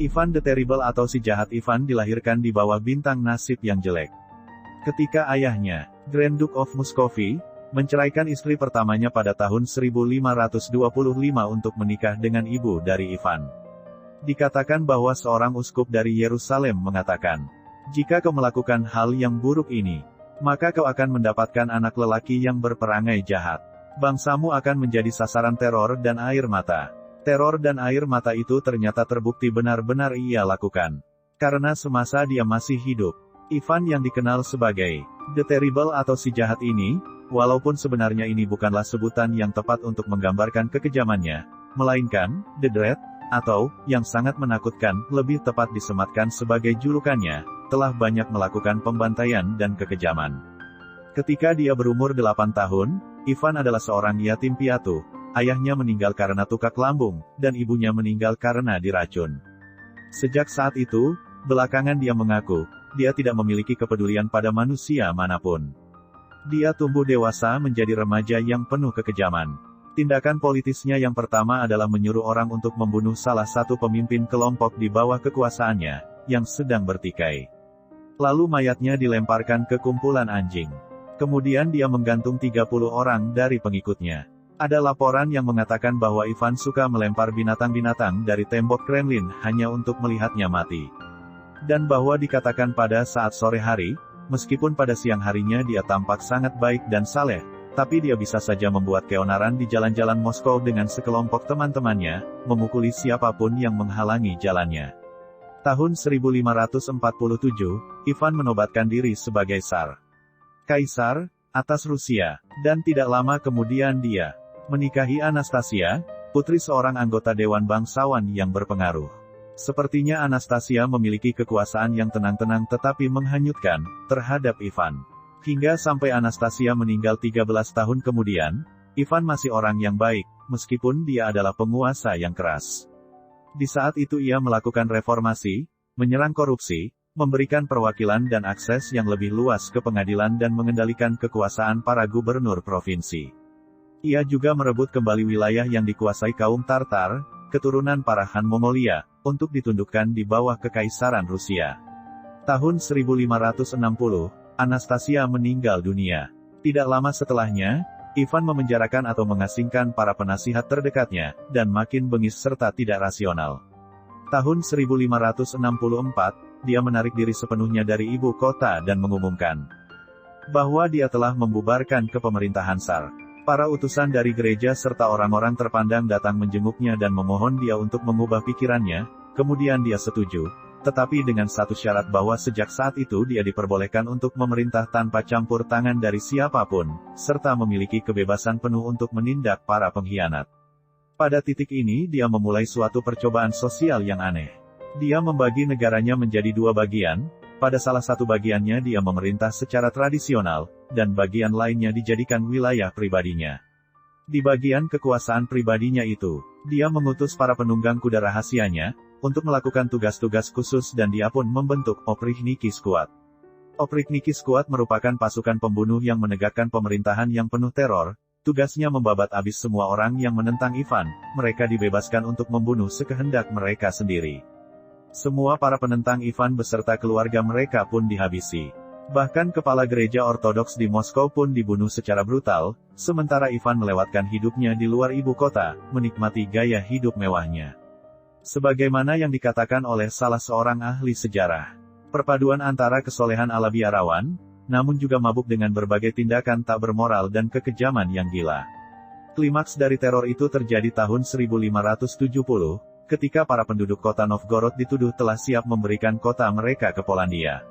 Ivan the Terrible atau si jahat Ivan dilahirkan di bawah bintang nasib yang jelek. Ketika ayahnya, Grand Duke of Muscovy, menceraikan istri pertamanya pada tahun 1525 untuk menikah dengan ibu dari Ivan. Dikatakan bahwa seorang uskup dari Yerusalem mengatakan, "Jika kau melakukan hal yang buruk ini, maka kau akan mendapatkan anak lelaki yang berperangai jahat. Bangsamu akan menjadi sasaran teror dan air mata." Teror dan air mata itu ternyata terbukti benar-benar ia lakukan. Karena semasa dia masih hidup, Ivan yang dikenal sebagai The Terrible atau si jahat ini, walaupun sebenarnya ini bukanlah sebutan yang tepat untuk menggambarkan kekejamannya, melainkan The Dread, atau yang sangat menakutkan, lebih tepat disematkan sebagai julukannya, telah banyak melakukan pembantaian dan kekejaman. Ketika dia berumur 8 tahun, Ivan adalah seorang yatim piatu. Ayahnya meninggal karena tukak lambung, dan ibunya meninggal karena diracun. Sejak saat itu, belakangan dia mengaku, dia tidak memiliki kepedulian pada manusia manapun. Dia tumbuh dewasa menjadi remaja yang penuh kekejaman. Tindakan politisnya yang pertama adalah menyuruh orang untuk membunuh salah satu pemimpin kelompok di bawah kekuasaannya, yang sedang bertikai. Lalu mayatnya dilemparkan ke kumpulan anjing. Kemudian dia menggantung 30 orang dari pengikutnya. Ada laporan yang mengatakan bahwa Ivan suka melempar binatang-binatang dari tembok Kremlin hanya untuk melihatnya mati. Dan bahwa dikatakan pada saat sore hari, meskipun pada siang harinya dia tampak sangat baik dan saleh, tapi dia bisa saja membuat keonaran di jalan-jalan Moskow dengan sekelompok teman-temannya, memukuli siapapun yang menghalangi jalannya. Tahun 1547, Ivan menobatkan diri sebagai Kaisar atas Rusia, dan tidak lama kemudian dia menikahi Anastasia, putri seorang anggota Dewan Bangsawan yang berpengaruh. Sepertinya Anastasia memiliki kekuasaan yang tenang-tenang tetapi menghanyutkan, terhadap Ivan. Hingga sampai Anastasia meninggal 13 tahun kemudian, Ivan masih orang yang baik, meskipun dia adalah penguasa yang keras. Di saat itu ia melakukan reformasi, menyerang korupsi, memberikan perwakilan dan akses yang lebih luas ke pengadilan dan mengendalikan kekuasaan para gubernur provinsi. Ia juga merebut kembali wilayah yang dikuasai kaum Tartar, keturunan para Han Mongolia, untuk ditundukkan di bawah Kekaisaran Rusia. Tahun 1560, Anastasia meninggal dunia. Tidak lama setelahnya, Ivan memenjarakan atau mengasingkan para penasihat terdekatnya, dan makin bengis serta tidak rasional. Tahun 1564, dia menarik diri sepenuhnya dari ibu kota dan mengumumkan bahwa dia telah membubarkan kepemerintahan Tsar. Para utusan dari gereja serta orang-orang terpandang datang menjenguknya dan memohon dia untuk mengubah pikirannya, kemudian dia setuju, tetapi dengan satu syarat bahwa sejak saat itu dia diperbolehkan untuk memerintah tanpa campur tangan dari siapapun, serta memiliki kebebasan penuh untuk menindak para pengkhianat. Pada titik ini dia memulai suatu percobaan sosial yang aneh. Dia membagi negaranya menjadi 2 bagian, pada salah satu bagiannya dia memerintah secara tradisional, dan bagian lainnya dijadikan wilayah pribadinya. Di bagian kekuasaan pribadinya itu, dia mengutus para penunggang kuda rahasianya, untuk melakukan tugas-tugas khusus dan dia pun membentuk Oprichniki Squad. Oprichniki Squad merupakan pasukan pembunuh yang menegakkan pemerintahan yang penuh teror, tugasnya membabat habis semua orang yang menentang Ivan, mereka dibebaskan untuk membunuh sekehendak mereka sendiri. Semua para penentang Ivan beserta keluarga mereka pun dihabisi. Bahkan kepala gereja ortodoks di Moskow pun dibunuh secara brutal, sementara Ivan melewatkan hidupnya di luar ibu kota, menikmati gaya hidup mewahnya. Sebagaimana yang dikatakan oleh salah seorang ahli sejarah, perpaduan antara kesolehan ala biarawan, namun juga mabuk dengan berbagai tindakan tak bermoral dan kekejaman yang gila. Klimaks dari teror itu terjadi tahun 1570, ketika para penduduk kota Novgorod dituduh telah siap memberikan kota mereka ke Polandia.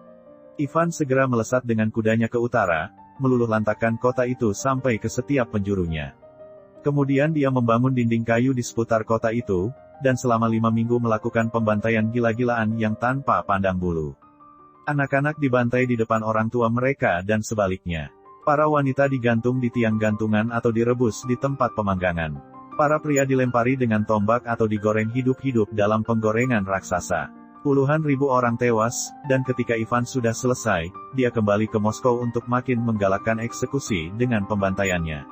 Ivan segera melesat dengan kudanya ke utara, meluluh lantakkan kota itu sampai ke setiap penjurunya. Kemudian dia membangun dinding kayu di seputar kota itu, dan selama 5 minggu melakukan pembantaian gila-gilaan yang tanpa pandang bulu. Anak-anak dibantai di depan orang tua mereka dan sebaliknya. Para wanita digantung di tiang gantungan atau direbus di tempat pemanggangan. Para pria dilempari dengan tombak atau digoreng hidup-hidup dalam penggorengan raksasa. Puluhan ribu orang tewas, dan ketika Ivan sudah selesai, dia kembali ke Moskow untuk makin menggalakkan eksekusi dengan pembantaiannya.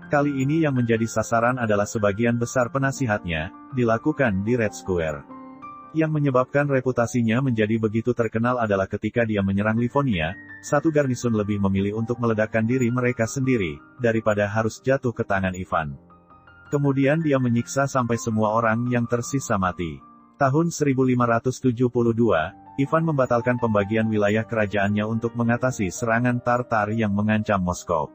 Kali ini yang menjadi sasaran adalah sebagian besar penasihatnya, dilakukan di Red Square. Yang menyebabkan reputasinya menjadi begitu terkenal adalah ketika dia menyerang Livonia, satu garnison lebih memilih untuk meledakkan diri mereka sendiri, daripada harus jatuh ke tangan Ivan. Kemudian dia menyiksa sampai semua orang yang tersisa mati. Tahun 1572, Ivan membatalkan pembagian wilayah kerajaannya untuk mengatasi serangan Tartar yang mengancam Moskow.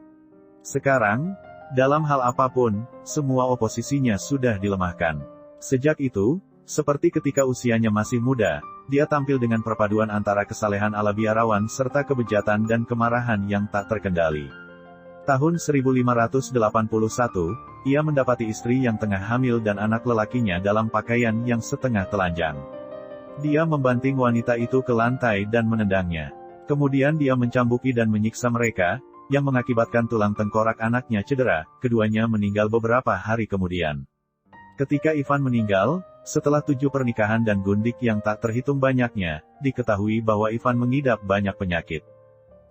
Sekarang, dalam hal apapun, semua oposisinya sudah dilemahkan. Sejak itu, seperti ketika usianya masih muda, dia tampil dengan perpaduan antara kesalehan ala biarawan serta kebejatan dan kemarahan yang tak terkendali. Tahun 1581, ia mendapati istri yang tengah hamil dan anak lelakinya dalam pakaian yang setengah telanjang. Dia membanting wanita itu ke lantai dan menendangnya. Kemudian dia mencambuki dan menyiksa mereka, yang mengakibatkan tulang tengkorak anaknya cedera, keduanya meninggal beberapa hari kemudian. Ketika Ivan meninggal, setelah 7 pernikahan dan gundik yang tak terhitung banyaknya, diketahui bahwa Ivan mengidap banyak penyakit.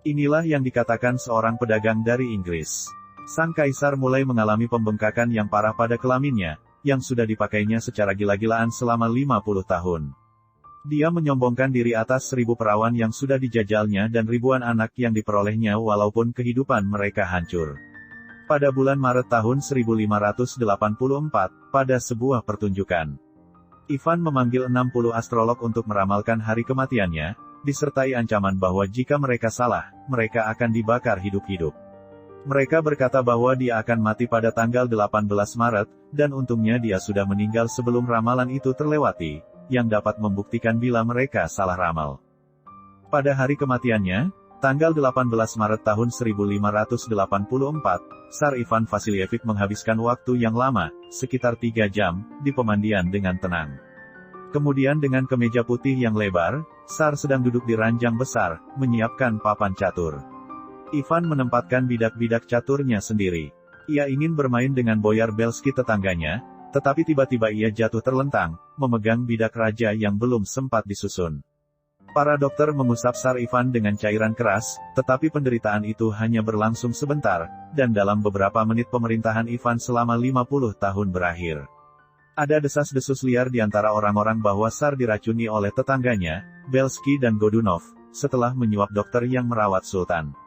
Inilah yang dikatakan seorang pedagang dari Inggris. Sang kaisar mulai mengalami pembengkakan yang parah pada kelaminnya, yang sudah dipakainya secara gila-gilaan selama 50 tahun. Dia menyombongkan diri atas 1000 perawan yang sudah dijajalnya dan ribuan anak yang diperolehnya walaupun kehidupan mereka hancur. Pada bulan Maret tahun 1584, pada sebuah pertunjukan, Ivan memanggil 60 astrolog untuk meramalkan hari kematiannya, disertai ancaman bahwa jika mereka salah, mereka akan dibakar hidup-hidup. Mereka berkata bahwa dia akan mati pada tanggal 18 Maret, dan untungnya dia sudah meninggal sebelum ramalan itu terlewati, yang dapat membuktikan bila mereka salah ramal. Pada hari kematiannya, tanggal 18 Maret tahun 1584, Tsar Ivan Vasilievich menghabiskan waktu yang lama, sekitar 3 jam, di pemandian dengan tenang. Kemudian dengan kemeja putih yang lebar, Tsar sedang duduk di ranjang besar, menyiapkan papan catur. Ivan menempatkan bidak-bidak caturnya sendiri. Ia ingin bermain dengan Boyar Belsky tetangganya, tetapi tiba-tiba ia jatuh terlentang, memegang bidak raja yang belum sempat disusun. Para dokter mengusap Tsar Ivan dengan cairan keras, tetapi penderitaan itu hanya berlangsung sebentar, dan dalam beberapa menit pemerintahan Ivan selama 50 tahun berakhir. Ada desas-desus liar di antara orang-orang bahwa Tsar diracuni oleh tetangganya, Belsky dan Godunov, setelah menyuap dokter yang merawat Sultan.